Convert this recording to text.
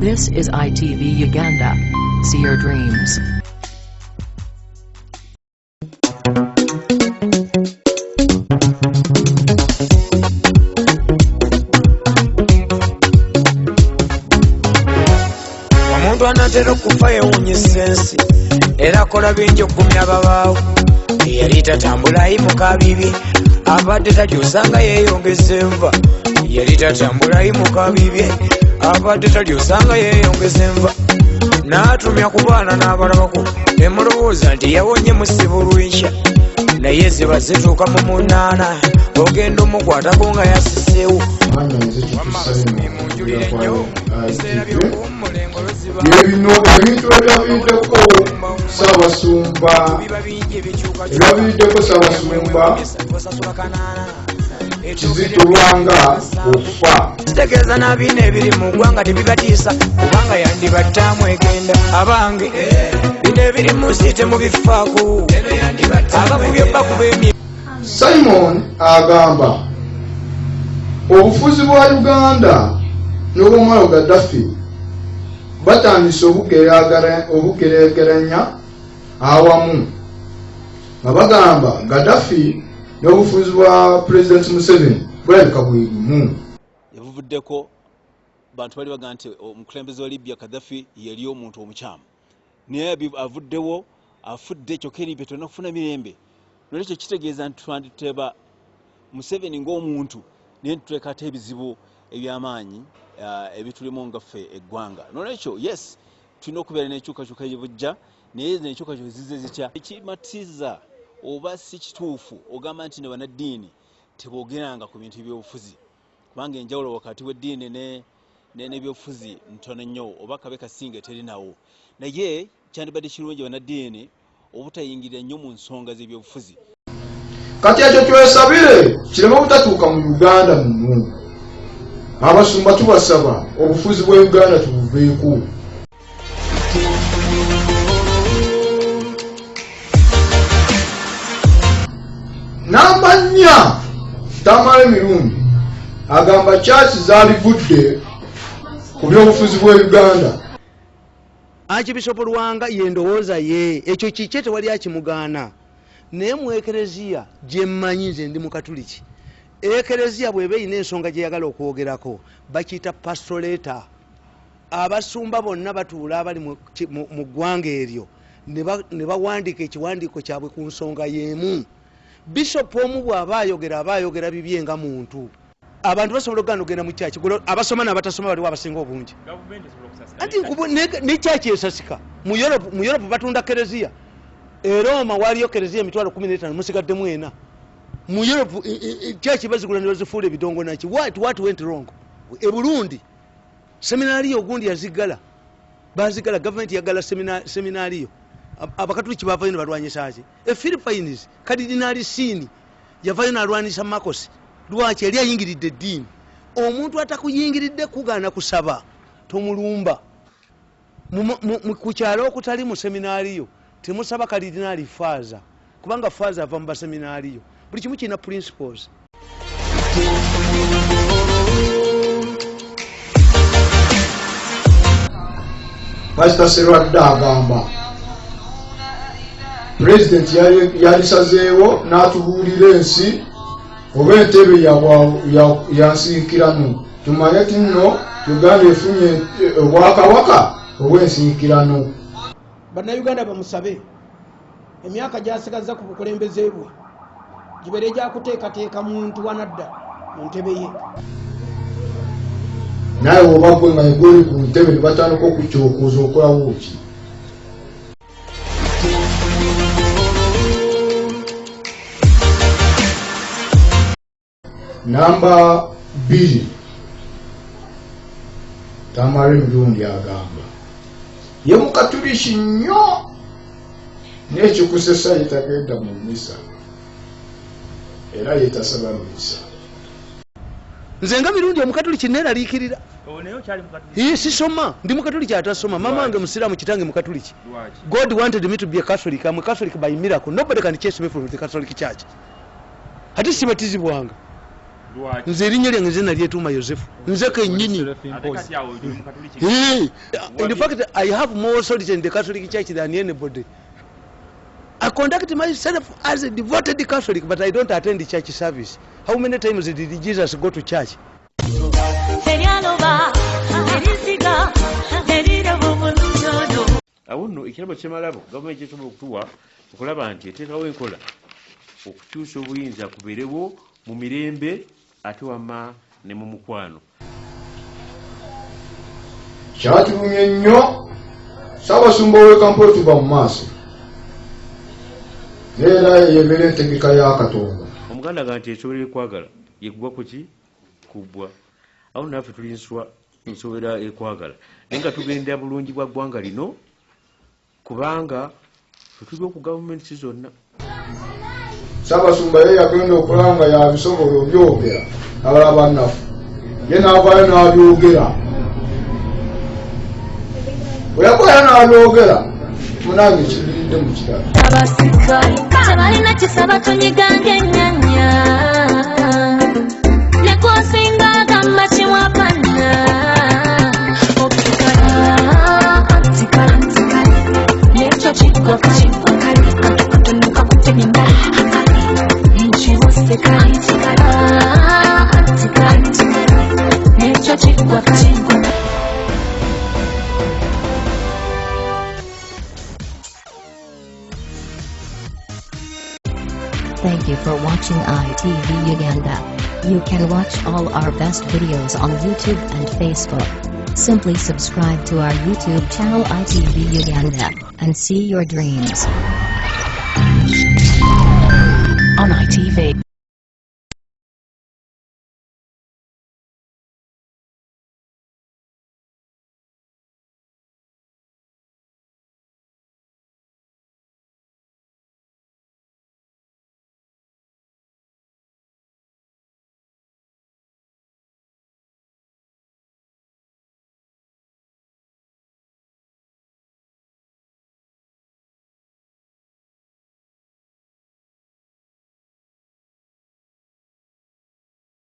This is ITV Uganda. See your dreams. Omuntu anatera okufa yewuunyisa ensi era akola bingi okugumya ababaawo. Yali tatambula ayimuka bibi abadde talyosanga yeeyongeza enva. Yali tatambula ayimuka bibi abadde talyosanga yeeyongeza enva. N'atumya ku baana n'abalabako emulowooza nti yawonye musibu lw'enkya, naye ziba zituuka mu munaana ogenda omukwatako nga yasiseewo. Munjulire nnyo ebiseera by'okuwummula engalo ziba bino ebintu ebyaviiriddeko Ssaabasumba Kizito Lwanga okufa. kitegeeza n'abiina ebiri mu ggwanga tebibatiisa kubanga yandibattaamu egenda. Abange bino ebiri mu nsi temubifaako, abakubye bakuba emye. Simon agamba obufuzi bwa Uganda n'obwomwalo Gadaffi batandise obugereegeranya awamu nga bagamba Gadaffi n'obufuzi bwa President Museveni bulabika bwe bumu. Yavuddeko bantu bali bagamba nti omukulembeze wa Libya Gadaffi yali omuntu omukyamu, naye avuddewo afudde kyokka Libya tonnafuna mirembe. Nolwekyo kitegeeza nti twanditeba Museveni ng'omuntu naye ntitwekata ebizibu eby'amaanyi ebitulimu ngaffe eggwanga. Nolwekyo yes tulina okubeera n'enkyukakyuka ebujja, naye n'enkyukakyuka zize zitya ekimatiza oba si kituufu ogamba nti ne bannaddiini teboogeranga ku bintu by'obufuzi, kubanga enjawulo wakati w'eddiini n'ebyobufuzi ntono nnyo oba kabe kasinga terinawo. Naye kyandibadde kirungi bannaddiini obutayingirira nnyo mu nsonga z'ebyobufuzi. Kati ekyo twesabire kireme obutatuuka mu Uganda muno. Abasumba tubasaba obufuzi bwa Uganda tubuveeko. Namba 4 Tamale Mirundi agamba church zalivudde ku by'obufuzi bwa Uganda. Bishop Lwanga yendowooza ye ekyo kikye tewali akimugaana, naye mu ekereziya gye mmanyi nze ndi Mukatuliki, ekereziya bw'eba erina ensonga gye yagala okwogerako bakiyita pastoreta. Abasumba bonna batuula abali mu ggwanga eryo ne bawandiika ekiwandiiko kyabwe ku nsonga y'emu. Bishop omu bw'aba ayogera bibye nga muntu. Abantu basobola okugenda ogenda mu kyaki, abasoma n'abatasoma baliwo abasinga obungi. Anti ne kyaki esasika mu Europe batunda kereziya. E Roma waliyo kereziya emitwalo 15 musigaddemu ena. Mu Europe kyaki bazigula ne bazifuula ebidongo naki. What went wrong? E Burundi seminariyo ogundi yazigala, bazigala government yagala seminariyo. Abakatuliki bavayo ne balwanyisa ki? E Philippines kadinali Sini yavayo n'alwanyisa Marcos. Lwaki yali ayingiridde eddiini. Omuntu atakuyingiridde kugaana kusaba tomulumba. Ku kyalo okutali mu seminariyo temusaba kalidinali faaza, kubanga faaza ava mu baseminariyo. Buli kimu kirina principles. Pastor Serwadda agamba President yalisazeewo n'atubuulira ensi oba entebe yansinkirano. Tumanye ti nno Uganda efunye obwakawaka obw'ensinkirano. Bannayuganda bamusabe emyaka gy'asigaza ku bukulembeze bwe gibeere gyakuteekateeka muntu wanadda mu ntebe ye. Naye oba gwe nga yegoli ku ntebe ne batandika okukyokooza okolawo ki? Namba 2 Tamale Mirundi agamba ye Mukatuliki nnyo n'ekikusesa yetagenda mu mmisa era yetasaba mmisa. Nze nga Mirundi Omukatuliki neeraliikirira. Sisoma, ndi Mukatuliki atasoma. Mama wange Musiraamu, kitange Mukatuliki. God wanted me to be a Catholic. I'm a Catholic by miracle. Nobody can chase me from the Catholic Church. Ati sibatizibwanga. nze erinnya lyange nze nalyetuuma yosefu nze kennyini. In fact, I have more authority in the Catholic Church than anybody. I conduct myself as a devoted Catholic, but I don't attend the church service. How many times did Jesus go to church? Awo nno ekirabo kyemalabo gavumenti kyesobola okutuwa okulaba nti eteekawo enkola okukyusa obuyinza kubeerewo mu mirembe ate wamma ne mu mukwano. Kyatulumye nnyo Ssaabasumba w'e Kampala tuva mu maaso neera yeebera entegeka ya Katonda. Omuganda ga nti esobola ekwagala yekugwa ku ki kubbwa. Awo naffe tuli nsobola ekwagala naye nga tugendera bulungi bwa ggwanga lino kubanga tetuli ku gavumenti zonna. Ssaabasumba ye yagenda okulaba nga yabisobola obyogera abala bannaffe ye n'avaayo n'abyogera. Bwe yakola n'abyogera munange kibiridde mu kirala. Abasikali tebalina kisaba tonyigange ennyanya ne kwosinga gamba kimwapanya okukala antikali nekyo kigwa kali akatonoka kutemenda nkiwosekali antikali nekyo kigwa Thank you for watching ITV Uganda. You can watch all our best videos on YouTube and Facebook. Simply subscribe to our YouTube channel ITV Uganda and see your dreams. On ITV.